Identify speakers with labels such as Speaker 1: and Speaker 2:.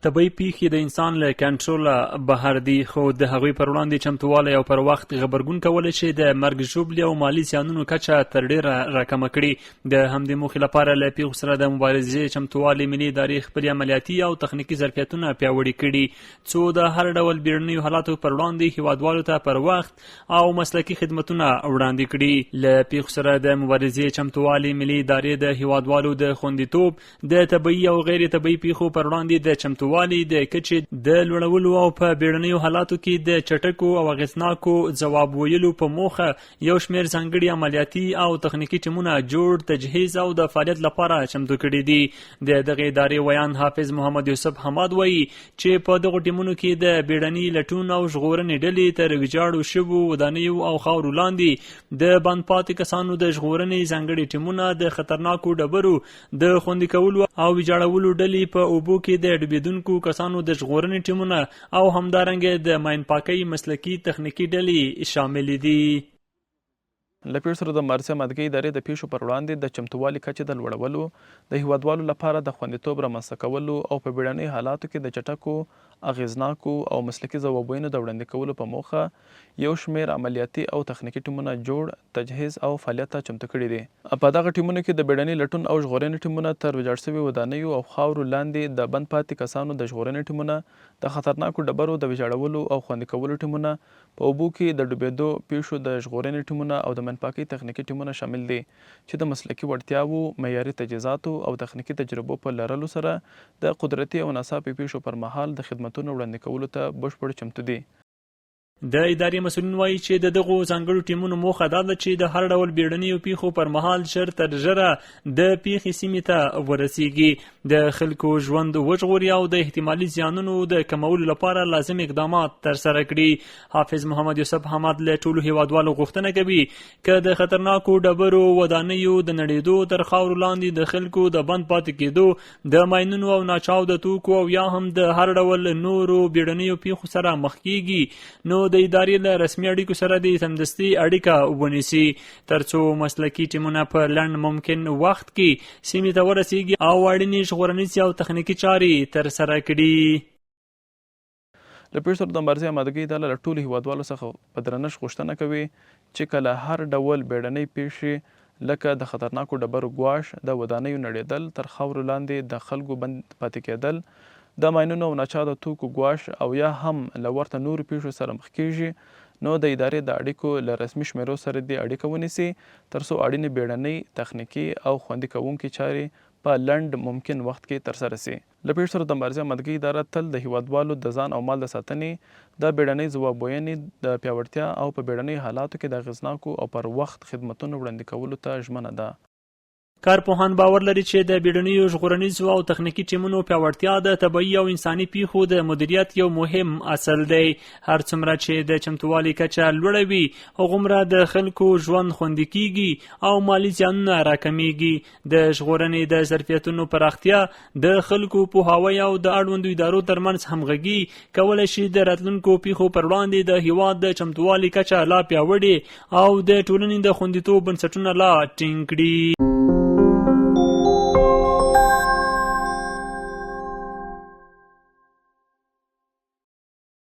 Speaker 1: طبیعي پیښې د انسان له کنټروله بهر دي، خو د هغوی پر وړاندې چمتووالی او پر وخت غبرګون کولی شي د مرګ ژوبلې او مالي زیانونو کچه تر ډېره راکمه کړي. د همدې موخې لپاره له پیښو سره د مبارزې چمتووالي ملي ادارې خپلې عملیاتي او تخنیکي ظرفیتونه پیاوړي کړي، څو د هر ډول بیړنیو حالاتو پر وړاندې هیوادوالو ته پر وخت او مسلکي خدمتونه وړاندې کړي. له پیښو سره د مبارزې چمتووالي ملي ادارې د هیوادوالو د خوندیتوب، د طبیعي او غیر طبیعي پیښو پر وړاندې د چمتووالي د کچې د لوړولو او په بیړنیو حالاتو کې د چټکو او اغېزناکو ځواب ویلو په موخه یو شمېر ځانګړي عملیاتي او تخنیکي ټیمونه جوړ، تجهیز او د فعالیت لپاره چمتو کړي دي. د دغې ادارې ویان حافظ محمد یوسف حماد وایي چې په دغو ټیمونو کې د بیړني لټون او ژغورنې ډلې تر ویجاړو شویو ودانیو او خاورو لاندې د بند پاتې کسانو د ژغورنې ځانګړي ټیمونه، د خطرناکو ډبرو د خوندي کولو او ویجاړولو ډلې، په اوبو کې د ډوبېدونکو کسانو د ژغورنې ټیمونه او همدارنګه د ماین پاکۍ مسلکي تخنیکي ډلې شامل دي.
Speaker 2: له پیښو سره د مبارزې مدګۍ ادارې د پیښو پر وړاندې د چمتووالي کچې د لوړولو، د هیوادوالو لپاره د خوندیتوب رامنځته کولو او په بیړنیو حالاتو کې د چټکو، اغېزناکو او مسلکي ځوابونو د وړاندې کولو په موخه یو شمېر عملیاتي او تخنیکي ټیمونه جوړ، تجهیز او فعالیت ته چمتو کړي دي. په دغه ټیمونو کې د بیړني لټون او ژغورنې ټیمونه، تر ویجاړ شویو ودانیو او خاورو لاندې د بند پاتې کسانو د ژغورنې ټیمونه، د خطرناکو ډبرو د ویجاړولو او خوندي کولو ټیمونه، په اوبو کې د ډوبېدو پیښو د ژغورنې ټیمونه او د ماین پاکۍ تخنیکي ټیمونه شامل دي، چې د مسلکي وړتیاوو، معیاري تجهیزاتو او تخنیکي تجربو په لرلو سره د قدرتي او ناڅاپي پیښو پر مهال د خدمتونو وړاندې کولو ته بشپړ چمتو دي.
Speaker 1: د ادارې مسؤلین وایي چې د دغو ځانګړو ټیمونو موخه دا ده چې د هر ډول بیړنیو پیښو پر مهال ژر تر ژره د پیښې سیمې ته ورسیږي، د خلکو ژوند وژغوري او د احتمالي زیانونو د کمولو لپاره لازم اقدامات ترسره کړي. حافظ محمد یوسف حماد له ټولو هیوادوالو غوښتنه کوي که د خطرناکو ډبرو، ودانیو د نړېدو تر خاورو لاندې د خلکو د بند پاتې کېدو، د ماینونو او ناچاوده توکو او یا هم د هر ډول نورو بیړنیو پیښو سره مخ کېږي، نو د ادارې له رسمي اړیکو سره د سمدستي اړیکه ونیسي، ترڅو مسلکي ټیمونه په لنډ ممکن وخت کې سیمې ته ورسیږي او اړینې ژغورنیزې او تخنیکي چارې ترسره کړي.
Speaker 2: له پیښو سره د مبارزې مدګۍ اداره له ټولو هیوادوالو څخه په درنښت غوښتنه کوي چې کله هر ډول بیړنۍ پیښې لکه د خطرناکو ډبرو ګواښ، د ودانیو نړېدل، تر خاورو لاندې د خلکو بند پاتې کېدل، د ماینونو او ناچاوده توکو ګواښ او یا هم له ورته نورو پیښو سره مخ کېږي، نو د ادارې د اړیکو له رسمي شمیرو سره دې اړیکه ونیسي، ترڅو اړینې بیړنۍ، تخنیکي او خوندي کوونکې چارې په لنډ ممکن وخت کې ترسره سي. له پیښو سره د مبارزې مدګۍ اداره تل د هیوادوالو د ځان او مال د ساتنې، د بیړنۍ ځواب ویونې د پیاوړتیا او په بیړنیو حالاتو کې د اغېزناکو او پر وخت خدمتونو وړاندې کولو ته ژمنه ده.
Speaker 1: کارپوهان باور لري چې د بیړنیو ژغورنیزو او تخنیکي ټیمونو پیاوړتیا د طبیعي او انساني پیښو د مدیریت یو مهم اصل دی. هر څومره چې د چمتووالي کچه لوړه وي، هغومره د خلکو ژوند خوندي کیږي او مالي زیانونه راکمیږي. د ژغورنې د ظرفیتونو پراختیا، د خلکو پوهاوی او د اړوندو ادارو ترمنځ همغږي کولی شي د راتلونکو پیښو پر وړاندې د هیواد د چمتووالي کچه لا پیاوړې او د ټولنې د خوندیتوب بنسټونه لا ټینګ کړي.